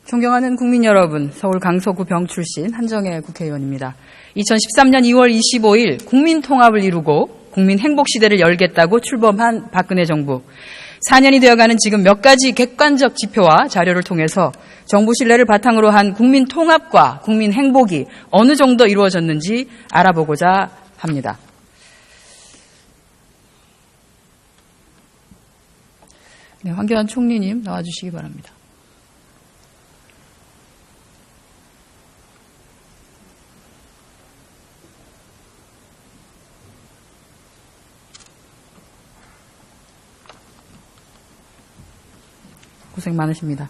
존경하는 국민 여러분, 서울 강서구 병 출신 한정혜 국회의원입니다. 2013년 2월 25일 국민 통합을 이루고 국민 행복 시대를 열겠다고 출범한 박근혜 정부. 4년이 되어가는 지금 몇 가지 객관적 지표와 자료를 통해서 정부 신뢰를 바탕으로 한 국민 통합과 국민 행복이 어느 정도 이루어졌는지 알아보고자 합니다. 네, 황교안 총리님 나와주시기 바랍니다. 고생 많으십니다.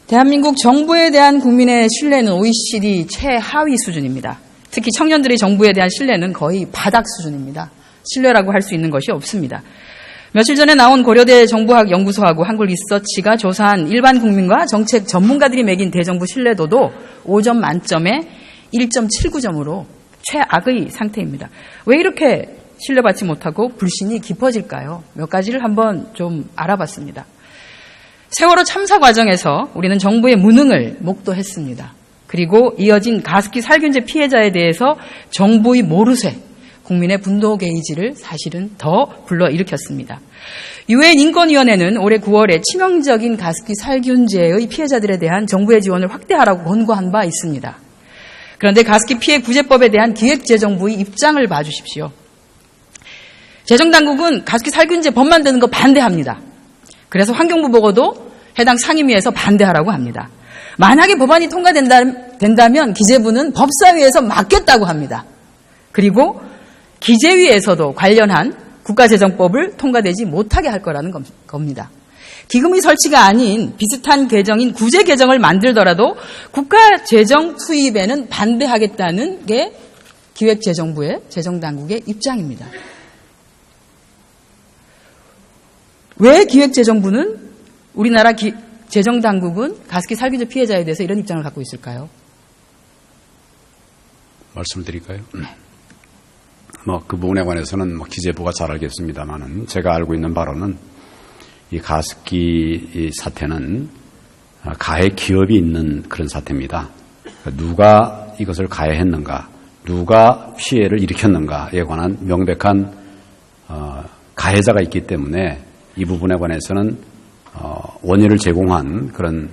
대한민국 정부에 대한 국민의 신뢰는 OECD 최하위 수준입니다. 특히 청년들의 정부에 대한 신뢰는 거의 바닥 수준입니다. 신뢰라고 할 수 있는 것이 없습니다. 며칠 전에 나온 고려대 정부학연구소하고 한국리서치가 조사한 일반 국민과 정책 전문가들이 매긴 대정부 신뢰도도 5점 만점에 1.79점으로 최악의 상태입니다. 왜 이렇게 신뢰받지 못하고 불신이 깊어질까요? 몇 가지를 한번 좀 알아봤습니다. 세월호 참사 과정에서 우리는 정부의 무능을 목도했습니다. 그리고 이어진 가습기 살균제 피해자에 대해서 정부의 모르쇠, 국민의 분노 게이지를 사실은 더 불러일으켰습니다. 유엔 인권위원회는 올해 9월에 치명적인 가습기 살균제의 피해자들에 대한 정부의 지원을 확대하라고 권고한 바 있습니다. 그런데 가습기 피해 구제법에 대한 기획재정부의 입장을 봐주십시오. 재정당국은 가습기 살균제 법 만드는 거 반대합니다. 그래서 환경부 보고도 해당 상임위에서 반대하라고 합니다. 만약에 법안이 통과된다면 기재부는 법사위에서 막겠다고 합니다. 그리고 기재위에서도 관련한 국가재정법을 통과되지 못하게 할 거라는 겁니다. 기금의 설치가 아닌 비슷한 개정인 구제 개정을 만들더라도 국가재정 투입에는 반대하겠다는 게 기획재정부의 재정당국의 입장입니다. 왜 기획재정부는 우리나라 재정당국은 가습기 살균제 피해자에 대해서 이런 입장을 갖고 있을까요? 말씀을 드릴까요? 그 부분에 관해서는 기재부가 잘 알겠습니다만은 제가 알고 있는 바로는 이 가습기 사태는 가해 기업이 있는 그런 사태입니다. 누가 이것을 가해했는가, 누가 피해를 일으켰는가에 관한 명백한 가해자가 있기 때문에 이 부분에 관해서는 원인을 제공한 그런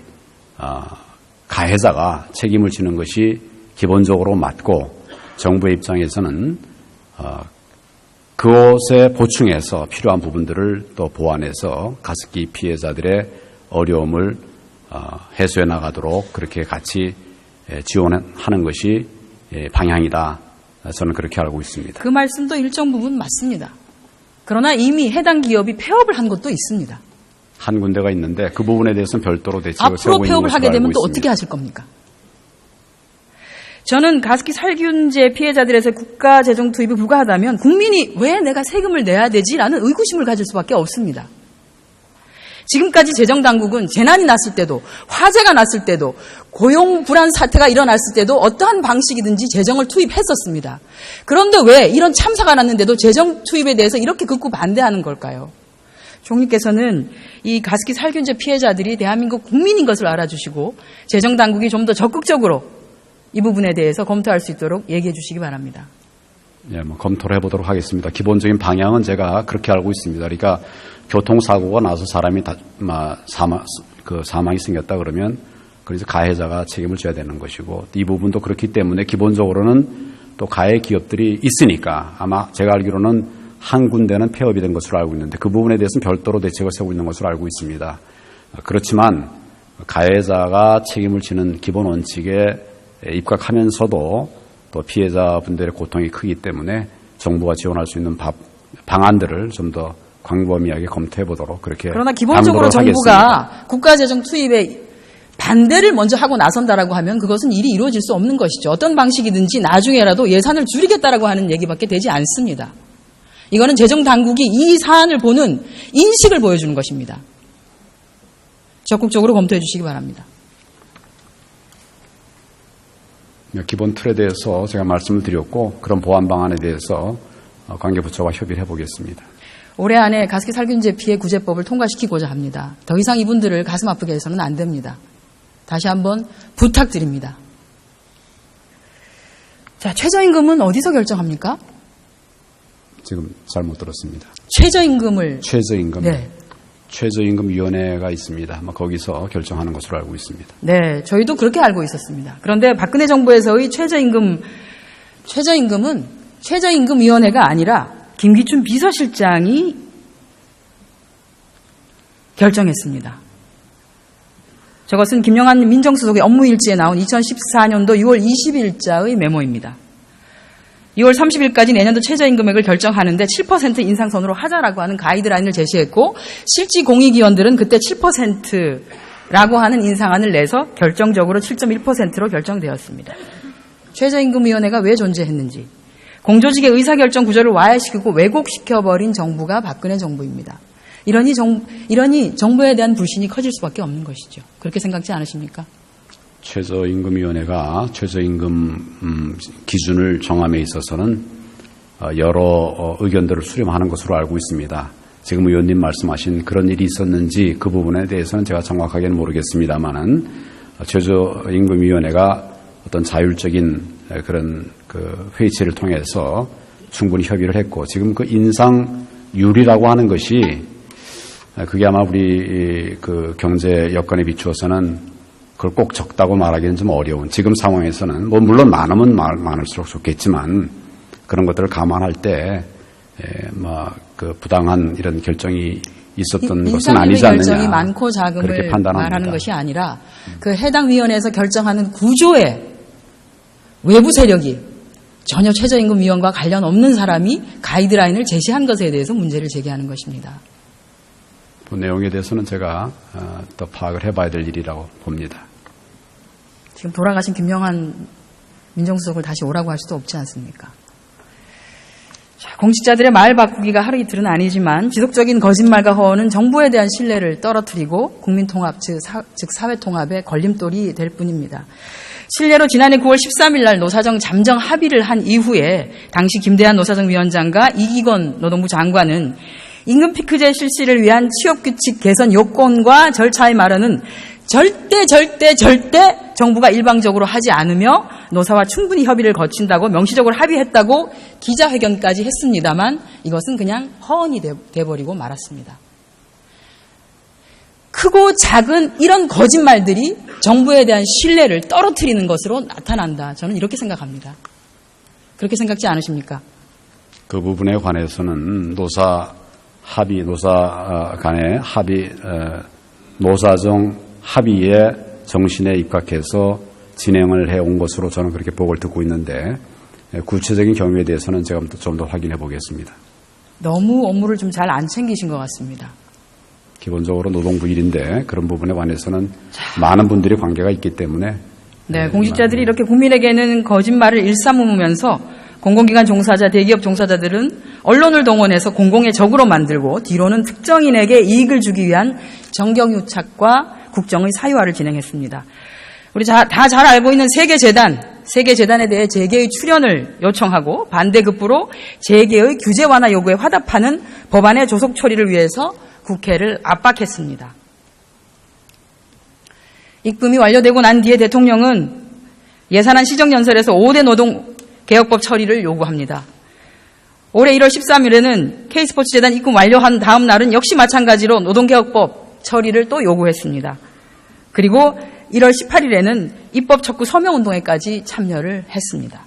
가해자가 책임을 지는 것이 기본적으로 맞고 정부의 입장에서는 그것에 보충해서 필요한 부분들을 또 보완해서 가습기 피해자들의 어려움을 해소해 나가도록 그렇게 같이 지원하는 것이 방향이다. 저는 그렇게 알고 있습니다. 그 말씀도 일정 부분 맞습니다. 그러나 이미 해당 기업이 폐업을 한 것도 있습니다. 한 군데가 있는데 그 부분에 대해서는 별도로 대책을 세우고 있는 것으로 알고 있습니다. 앞으로 폐업을 하게 되면 또 어떻게 하실 겁니까? 저는 가습기 살균제 피해자들에서 국가 재정 투입이 불가하다면 국민이 왜 내가 세금을 내야 되지라는 의구심을 가질 수밖에 없습니다. 지금까지 재정당국은 재난이 났을 때도 화재가 났을 때도 고용 불안 사태가 일어났을 때도 어떠한 방식이든지 재정을 투입했었습니다. 그런데 왜 이런 참사가 났는데도 재정 투입에 대해서 이렇게 극구 반대하는 걸까요? 총리께서는 이 가습기 살균제 피해자들이 대한민국 국민인 것을 알아주시고 재정당국이 좀 더 적극적으로 이 부분에 대해서 검토할 수 있도록 얘기해 주시기 바랍니다. 예, 검토를 해보도록 하겠습니다. 기본적인 방향은 제가 그렇게 알고 있습니다. 그러니까 교통사고가 나서 사람이 사망이 생겼다 그러면 그래서 가해자가 책임을 져야 되는 것이고 이 부분도 그렇기 때문에 기본적으로는 또 가해 기업들이 있으니까 아마 제가 알기로는 한 군데는 폐업이 된 것으로 알고 있는데 그 부분에 대해서는 별도로 대책을 세우고 있는 것으로 알고 있습니다. 그렇지만 가해자가 책임을 지는 기본 원칙에 입각하면서도 또 피해자분들의 고통이 크기 때문에 정부가 지원할 수 있는 방안들을 좀 더 광범위하게 검토해 보도록 그렇게. 그러나 기본적으로 정부가 하겠습니다. 국가재정 투입에 반대를 먼저 하고 나선다라고 하면 그것은 일이 이루어질 수 없는 것이죠. 어떤 방식이든지 나중에라도 예산을 줄이겠다라고 하는 얘기밖에 되지 않습니다. 이거는 재정당국이 이 사안을 보는 인식을 보여주는 것입니다. 적극적으로 검토해 주시기 바랍니다. 기본 틀에 대해서 제가 말씀을 드렸고 그런 보완 방안에 대해서 관계부처와 협의를 해보겠습니다. 올해 안에 가습기 살균제 피해 구제법을 통과시키고자 합니다. 더 이상 이분들을 가슴 아프게 해서는 안 됩니다. 다시 한번 부탁드립니다. 자, 최저임금은 어디서 결정합니까? 지금 잘못 들었습니다. 최저임금을. 최저임금. 네. 최저임금위원회가 있습니다. 아마 거기서 결정하는 것으로 알고 있습니다. 네, 저희도 그렇게 알고 있었습니다. 그런데 박근혜 정부에서의 최저임금은 최저임금위원회가 아니라 김기춘 비서실장이 결정했습니다. 저것은 김영한 민정수석의 업무일지에 나온 2014년도 6월 20일자의 메모입니다. 6월 30일까지 내년도 최저임금액을 결정하는데 7% 인상선으로 하자라고 하는 가이드라인을 제시했고 실지 공익위원들은 그때 7%라고 하는 인상안을 내서 결정적으로 7.1%로 결정되었습니다. 최저임금위원회가 왜 존재했는지 공조직의 의사결정 구조를 와해시키고 왜곡시켜버린 정부가 박근혜 정부입니다. 이러니 정부에 대한 불신이 커질 수밖에 없는 것이죠. 그렇게 생각지 않으십니까? 최저임금위원회가 최저임금 기준을 정함에 있어서는 여러 의견들을 수렴하는 것으로 알고 있습니다. 지금 의원님 말씀하신 그런 일이 있었는지 그 부분에 대해서는 제가 정확하게는 모르겠습니다만은 최저임금위원회가 어떤 자율적인 그런 그 회의체를 통해서 충분히 협의를 했고 지금 그 인상률이라고 하는 것이 그게 아마 우리 그 경제 여건에 비추어서는 그걸 꼭 적다고 말하기는 좀 어려운 지금 상황에서는 뭐 물론 많으면 많을수록 좋겠지만 그런 것들을 감안할 때 뭐 그 부당한 이런 결정이 있었던 것은 아니지 않느냐. 결정이 많고 작음을 말하는 것이 아니라 그 해당 위원회에서 결정하는 구조에 외부 세력이 전혀 최저임금위원과 관련 없는 사람이 가이드라인을 제시한 것에 대해서 문제를 제기하는 것입니다. 그 내용에 대해서는 제가 더 파악을 해봐야 될 일이라고 봅니다. 지금 돌아가신 김영한 민정수석을 다시 오라고 할 수도 없지 않습니까? 자, 공직자들의 말 바꾸기가 하루 이틀은 아니지만 지속적인 거짓말과 허언은 정부에 대한 신뢰를 떨어뜨리고 국민통합, 즉 사회통합의 걸림돌이 될 뿐입니다. 실례로 지난해 9월 13일 날 노사정 잠정 합의를 한 이후에 당시 김대한 노사정위원장과 이기건 노동부 장관은 임금 피크제 실시를 위한 취업규칙 개선 요건과 절차에 말하는 절대 정부가 일방적으로 하지 않으며 노사와 충분히 협의를 거친다고 명시적으로 합의했다고 기자회견까지 했습니다만 이것은 그냥 허언이 돼버리고 말았습니다. 크고 작은 이런 거짓말들이 정부에 대한 신뢰를 떨어뜨리는 것으로 나타난다. 저는 이렇게 생각합니다. 그렇게 생각지 않으십니까? 그 부분에 관해서는 노사 간의 합의, 노사정 합의의 정신에 입각해서 진행을 해온 것으로 저는 그렇게 보고를 듣고 있는데 구체적인 경우에 대해서는 제가 좀 더 확인해 보겠습니다. 너무 업무를 좀 잘 안 챙기신 것 같습니다. 기본적으로 노동부 일인데 그런 부분에 관해서는 많은 분들이 관계가 있기 때문에 네, 공직자들이 이렇게 국민에게는 거짓말을 일삼으면서 공공기관 종사자, 대기업 종사자들은 언론을 동원해서 공공의 적으로 만들고 뒤로는 특정인에게 이익을 주기 위한 정경유착과 국정의 사유화를 진행했습니다. 우리 다 잘 알고 있는 세계재단에 대해 재계의 출연을 요청하고 반대급부로 재계의 규제 완화 요구에 화답하는 법안의 조속 처리를 위해서 국회를 압박했습니다. 입금이 완료되고 난 뒤에 대통령은 예산안 시정연설에서 5대 노동개혁법 처리를 요구합니다. 올해 1월 13일에는 K스포츠재단 입금 완료한 다음 날은 역시 마찬가지로 노동개혁법 처리를 또 요구했습니다. 그리고 1월 18일에는 입법 촉구 서명운동회까지 참여를 했습니다.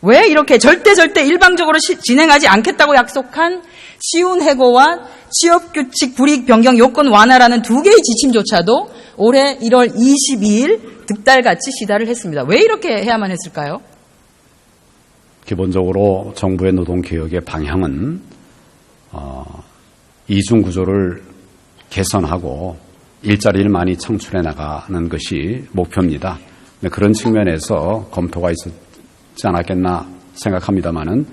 왜 이렇게 절대 일방적으로 진행하지 않겠다고 약속한 쉬운 해고와 취업규칙 불이익 변경 요건 완화라는 두 개의 지침조차도 올해 1월 22일 득달같이 시달을 했습니다. 왜 이렇게 해야만 했을까요? 기본적으로 정부의 노동개혁의 방향은 이중구조를 개선하고 일자리를 많이 창출해 나가는 것이 목표입니다. 그런 측면에서 검토가 있었지 않았겠나 생각합니다마는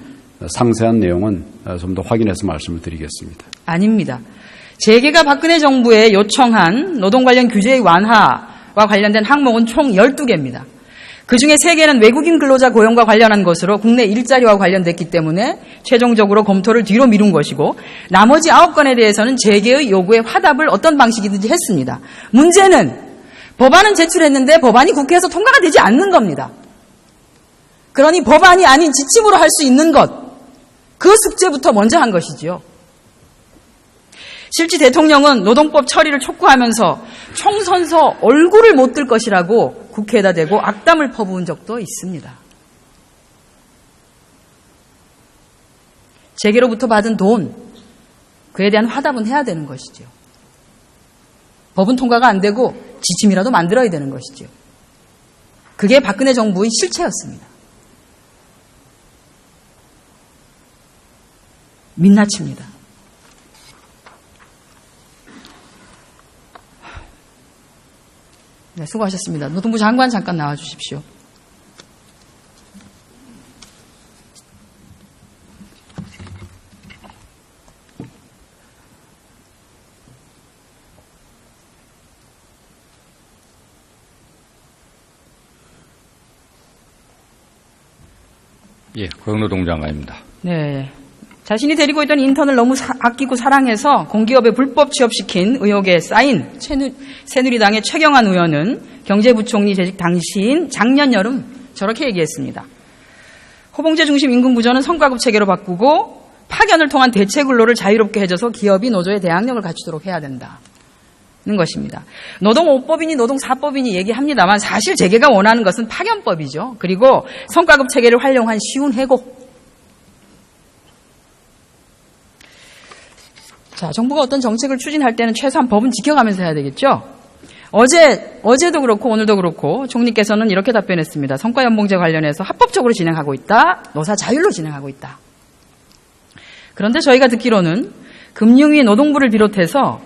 상세한 내용은 좀 더 확인해서 말씀을 드리겠습니다. 아닙니다. 재계가 박근혜 정부에 요청한 노동 관련 규제의 완화와 관련된 항목은 총 12개입니다. 그중에 3개는 외국인 근로자 고용과 관련한 것으로 국내 일자리와 관련됐기 때문에 최종적으로 검토를 뒤로 미룬 것이고 나머지 9건에 대해서는 재계의 요구에 화답을 어떤 방식이든지 했습니다. 문제는 법안은 제출했는데 법안이 국회에서 통과가 되지 않는 겁니다. 그러니 법안이 아닌 지침으로 할 수 있는 것, 그 숙제부터 먼저 한 것이지요. 실제 대통령은 노동법 처리를 촉구하면서 총선서 얼굴을 못 들 것이라고 국회에다 대고 악담을 퍼부은 적도 있습니다. 재계로부터 받은 돈, 그에 대한 화답은 해야 되는 것이죠. 법은 통과가 안 되고 지침이라도 만들어야 되는 것이죠. 그게 박근혜 정부의 실체였습니다. 민낯입니다. 네, 수고하셨습니다. 노동부 장관 잠깐 나와 주십시오. 예, 고영노동 장관입니다. 네. 자신이 데리고 있던 인턴을 너무 아끼고 사랑해서 공기업에 불법 취업시킨 의혹에 쌓인 새누리당의 최경환 의원은 경제부총리 재직 당시인 작년 여름 저렇게 얘기했습니다. 호봉제 중심 임금 구조는 성과급 체계로 바꾸고 파견을 통한 대체 근로를 자유롭게 해줘서 기업이 노조의 대항력을 갖추도록 해야 된다는 것입니다. 노동 5법이니 노동 4법이니 얘기합니다만 사실 재계가 원하는 것은 파견법이죠. 그리고 성과급 체계를 활용한 쉬운 해고. 자, 정부가 어떤 정책을 추진할 때는 최소한 법은 지켜가면서 해야 되겠죠. 어제도 그렇고 오늘도 그렇고 총리께서는 이렇게 답변했습니다. 성과연봉제 관련해서 합법적으로 진행하고 있다. 노사 자율로 진행하고 있다. 그런데 저희가 듣기로는 금융위 노동부를 비롯해서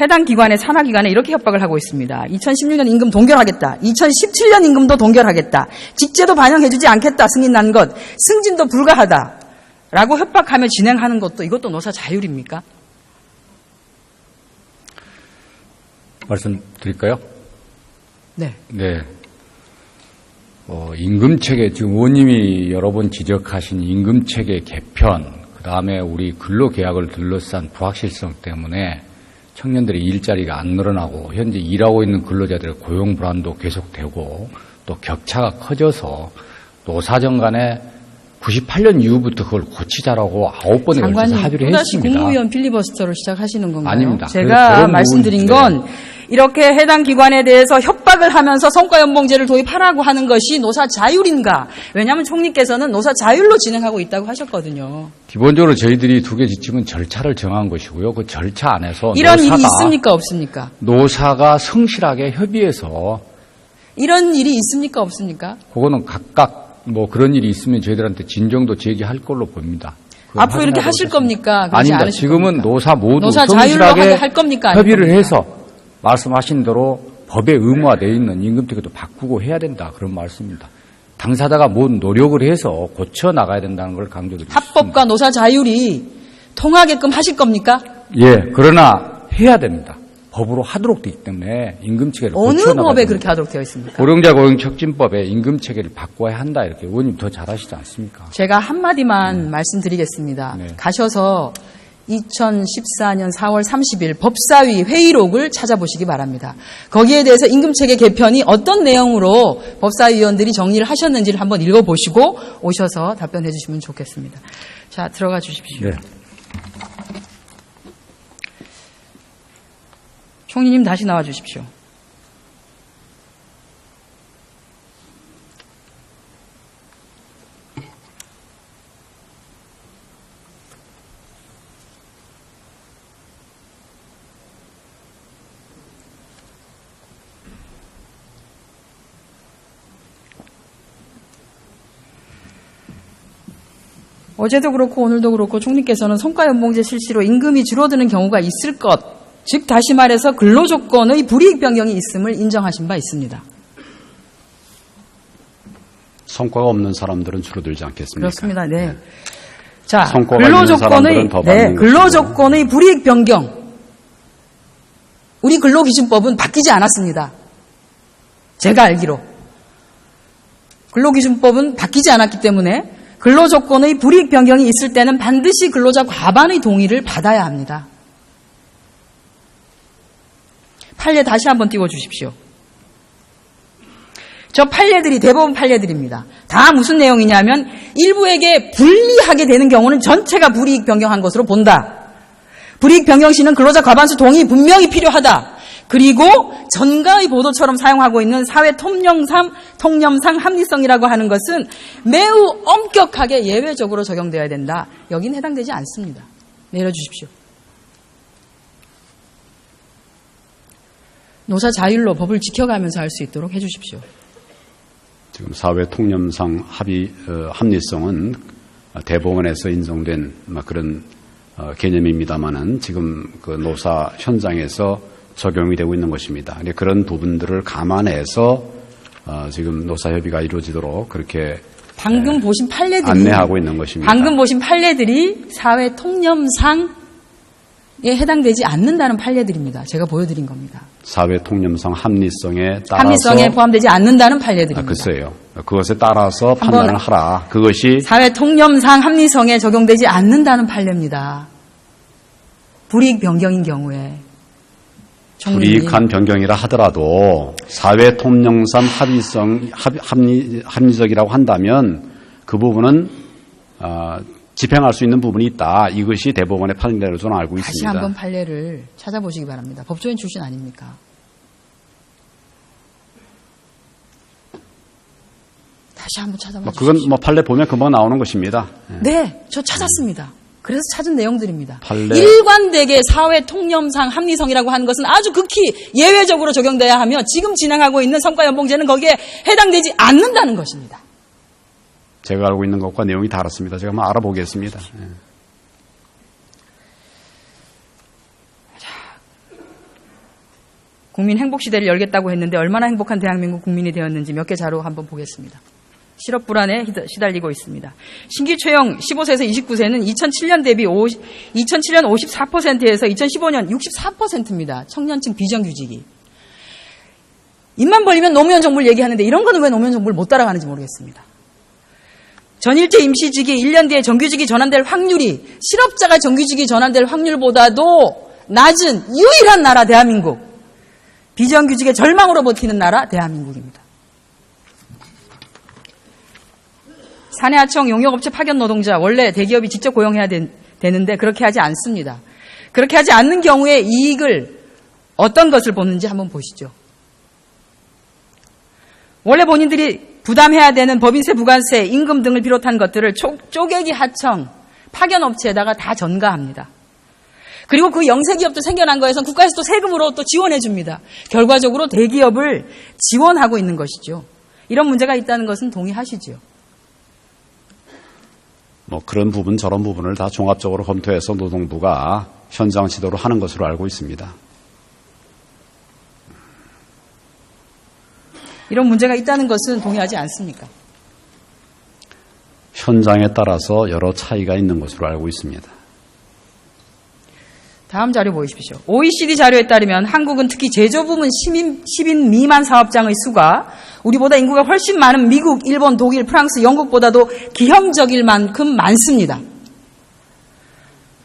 해당 기관의 산하기관에 이렇게 협박을 하고 있습니다. 2016년 임금 동결하겠다. 2017년 임금도 동결하겠다. 직제도 반영해주지 않겠다. 승인 난 것. 승진도 불가하다. 라고 협박하며 진행하는 것도 이것도 노사 자율입니까? 말씀드릴까요? 네. 네. 임금체계, 지금 의원님이 여러 번 지적하신 임금체계 개편, 그 다음에 우리 근로계약을 둘러싼 불확실성 때문에 청년들의 일자리가 안 늘어나고 현재 일하고 있는 근로자들의 고용 불안도 계속되고 또 격차가 커져서 노사정 간에 98년 이후부터 그걸 고치자라고 9번에 걸쳐서 장관님, 합의를 또다시 했습니다. 국무위원 필리버스터를 시작하시는 건가요? 아닙니다. 제가 그런 말씀드린 부분, 건 이렇게 해당 기관에 대해서 협박을 하면서 성과연봉제를 도입하라고 하는 것이 노사 자율인가? 왜냐하면 총리께서는 노사 자율로 진행하고 있다고 하셨거든요. 기본적으로 저희들이 두 개 지침은 절차를 정한 것이고요. 그 절차 안에서 이런 일이 있습니까? 없습니까? 노사가 성실하게 협의해서 이런 일이 있습니까? 없습니까? 그거는 각각 뭐 그런 일이 있으면 저희들한테 진정도 제기할 걸로 봅니다. 앞으로 이렇게 하실 겁니까? 그렇지 아닙니다. 않으실 지금은 겁니까? 노사 모두 노사 자율로 성실하게 할 겁니까? 아닐 협의를 겁니까? 해서 말씀하신 대로 법에 의무화되어 있는 임금체계도 바꾸고 해야 된다. 그런 말씀입니다. 당사자가 뭔 노력을 해서 고쳐 나가야 된다는 걸 강조드립니다. 합법과 노사 자율이 통하게끔 하실 겁니까? 예, 그러나 해야 됩니다. 법으로 하도록 되기 때문에 임금체계를 어느 고쳐 나가야 법에 됩니다. 그렇게 하도록 되어 있습니까? 고령자 고용촉진법에 임금체계를 바꿔야 한다. 이렇게 의원님 더 잘하시지 않습니까? 제가 한마디만 말씀드리겠습니다. 네. 가셔서 2014년 4월 30일 법사위 회의록을 찾아보시기 바랍니다. 거기에 대해서 임금체계 개편이 어떤 내용으로 법사위 의원들이 정리를 하셨는지를 한번 읽어보시고 오셔서 답변해 주시면 좋겠습니다. 자, 들어가 주십시오. 네. 총리님 다시 나와 주십시오. 어제도 그렇고 오늘도 그렇고 총리께서는 성과연봉제 실시로 임금이 줄어드는 경우가 있을 것, 즉 다시 말해서 근로조건의 불이익 변경이 있음을 인정하신 바 있습니다. 성과가 없는 사람들은 줄어들지 않겠습니까? 그렇습니다. 네. 자, 성과가 있는 사람들은 더 받는 근로조건의 불이익 변경. 우리 근로기준법은 바뀌지 않았습니다. 제가 알기로. 근로기준법은 바뀌지 않았기 때문에 근로조건의 불이익 변경이 있을 때는 반드시 근로자 과반의 동의를 받아야 합니다. 판례 다시 한번 띄워주십시오. 저 판례들이 대법원 판례들입니다. 다 무슨 내용이냐면 일부에게 불리하게 되는 경우는 전체가 불이익 변경한 것으로 본다. 불이익 변경 시는 근로자 과반수 동의 분명히 필요하다. 그리고 전가의 보도처럼 사용하고 있는 사회 통념상 합리성이라고 하는 것은 매우 엄격하게 예외적으로 적용되어야 된다. 여긴 해당되지 않습니다. 내려주십시오. 노사 자율로 법을 지켜가면서 할 수 있도록 해주십시오. 지금 사회 통념상 합리성은 대법원에서 인정된 그런 개념입니다만은 지금 그 노사 현장에서 적용이 되고 있는 것입니다. 그런 부분들을 감안해서 지금 노사협의가 이루어지도록 그렇게 방금 보신 판례들이 안내하고 있는 것입니다. 방금 보신 판례들이 사회 통념상에 해당되지 않는다는 판례들입니다. 제가 보여드린 겁니다. 사회 통념상 합리성에 따라서 합리성에 포함되지 않는다는 판례들입니다. 글쎄요. 그것에 따라서 판단을 하라. 그것이 사회 통념상 합리성에 적용되지 않는다는 판례입니다. 불이익 변경인 경우에 불이익한 변경이라 하더라도 사회 통념상 합리적이라고 한다면 그 부분은 집행할 수 있는 부분이 있다. 이것이 대법원의 판례로 저는 알고 다시 있습니다. 한번 판례를 찾아보시기 바랍니다. 법조인 출신 아닙니까? 다시 한번 찾아봐 주십시오. 그건 판례 보면 금방 나오는 것입니다. 네, 저 찾았습니다. 그래서 찾은 내용들입니다. 판례. 일관되게 사회 통념상 합리성이라고 하는 것은 아주 극히 예외적으로 적용돼야 하며 지금 진행하고 있는 성과연봉제는 거기에 해당되지 않는다는 것입니다. 제가 알고 있는 것과 내용이 다릅니다. 제가 한번 알아보겠습니다. 국민 행복시대를 열겠다고 했는데 얼마나 행복한 대한민국 국민이 되었는지 몇 개 자료 한번 보겠습니다. 실업 불안에 시달리고 있습니다. 신규 채용 15세에서 29세는 2007년 대비 2007년 54%에서 2015년 64%입니다. 청년층 비정규직이. 입만 벌리면 노무현 정부를 얘기하는데 이런 거는 왜 노무현 정부를 못 따라가는지 모르겠습니다. 전일제 임시직이 1년 뒤에 정규직이 전환될 확률이 실업자가 정규직이 전환될 확률보다도 낮은 유일한 나라 대한민국. 비정규직의 절망으로 버티는 나라 대한민국입니다. 사내하청 용역업체 파견 노동자 원래 대기업이 직접 고용해야 되는데 그렇게 하지 않습니다. 그렇게 하지 않는 경우에 이익을 어떤 것을 보는지 한번 보시죠. 원래 본인들이 부담해야 되는 법인세, 부가세, 임금 등을 비롯한 것들을 쪼개기 하청, 파견업체에다가 다 전가합니다. 그리고 그 영세기업도 생겨난 거에선 국가에서 또 세금으로 또 지원해 줍니다. 결과적으로 대기업을 지원하고 있는 것이죠. 이런 문제가 있다는 것은 동의하시죠? 그런 부분 저런 부분을 다 종합적으로 검토해서 노동부가 현장 지도를 하는 것으로 알고 있습니다. 이런 문제가 있다는 것은 동의하지 않습니까? 현장에 따라서 여러 차이가 있는 것으로 알고 있습니다. 다음 자료 보십시오. OECD 자료에 따르면 한국은 특히 제조부문 10인 미만 사업장의 수가 우리보다 인구가 훨씬 많은 미국, 일본, 독일, 프랑스, 영국보다도 기형적일 만큼 많습니다.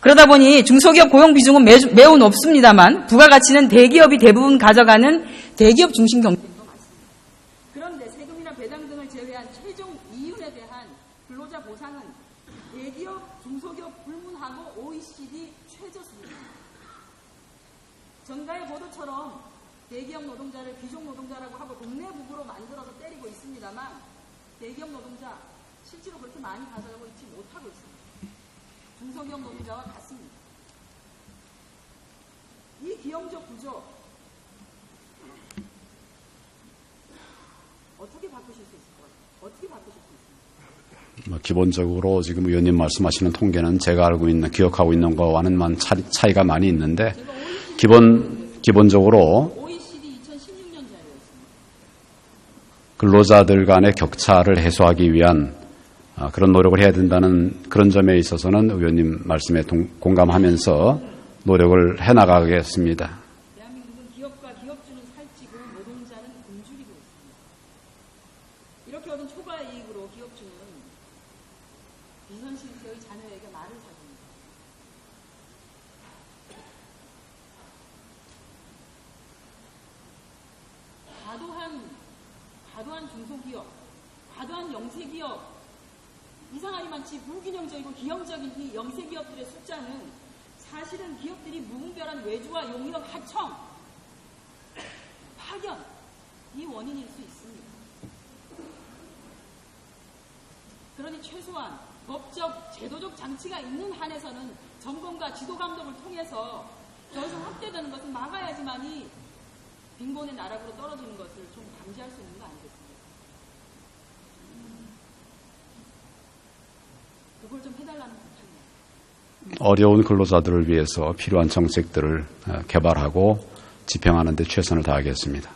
그러다 보니 중소기업 고용 비중은 매우 높습니다만 부가가치는 대기업이 대부분 가져가는 대기업 중심 경제도 많습니다. 그런데 세금이나 배당 등을 제외한 최종 이윤에 대한 근로자 보상은 대기업, 중소기업 불문하고 OECD 최저 수준입니다. 전가의 보도처럼 대기업 노동자를 귀족 노동자라고 하고 동네 부부로 만들어서 때리고 있습니다만 대기업 노동자 실제로 그렇게 많이 가져가고 있지 못하고 있습니다. 중소기업 노동자와 같습니다. 이 기형적 구조 어떻게 바꾸실 수 있을 것 같아요? 어떻게 바꾸실 수 있습니까? 기본적으로 지금 의원님 말씀하시는 통계는 제가 알고 있는, 기억하고 있는 것과는 차이가 많이 있는데 기본적으로 OECD 2016년 자료였습니다. 근로자들 간의 격차를 해소하기 위한 그런 노력을 해야 된다는 그런 점에 있어서는 의원님 말씀에 공감하면서 노력을 해나가겠습니다. 대한민국은 기업과 기업주는 살찌고 노동자는 굶주리고 있습니다. 이렇게 얻은 초과 이익으로 기업주는 비선실세의 자녀에게 말을 사줍니다. 과도한 중소기업, 과도한 영세기업, 이상하리만치 불균형적이고 기형적인 이 영세기업들의 숫자는 사실은 기업들이 무분별한 외주와 용역 하청, 파견, 이 원인일 수 있습니다. 그러니 최소한 법적, 제도적 장치가 있는 한에서는 점검과 지도 감독을 통해서 더 이상 확대되는 것을 막아야지만이 빈곤의 나락으로 떨어지는 것을 좀 방지할 수 있는 거 아니겠습니까? 그걸 좀 해달라는 부탁입니다. 어려운 근로자들을 위해서 필요한 정책들을 개발하고 집행하는 데 최선을 다하겠습니다.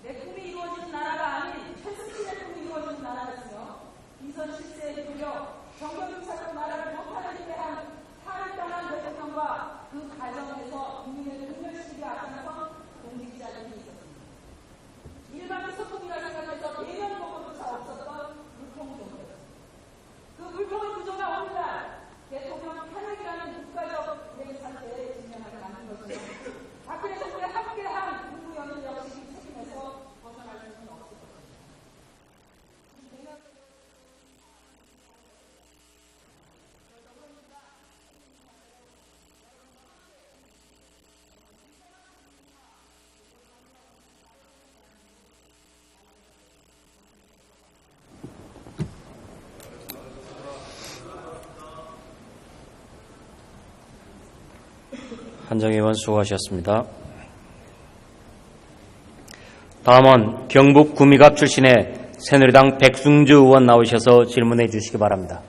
내 꿈이 이루어지는 나라가 아닌 최순실의 꿈이 이루어지는 나라였으며 이선 실세에 이끌려 정경유착으로 나라를 못하게 한 탈을 떠난 대통령과 그 과정에서 국민의 분열시기에 앞장선 공직자들이 있었습니다. 일반의 소통이라 생각해서 내면 보고조차 없었던 물통정부였습니다. 그 물통의 구조가 오늘날 대통령 탄핵이라는 국가적 대응 상태에 직면하게 만든 것입니다. 박근혜 정부에 함께한 국무위원들 역시 책임에서 벗어날 수는 없을 것입니다. 한정희 의원 수고하셨습니다. 다음은 경북 구미갑 출신의 새누리당 백승주 의원 나오셔서 질문해 주시기 바랍니다.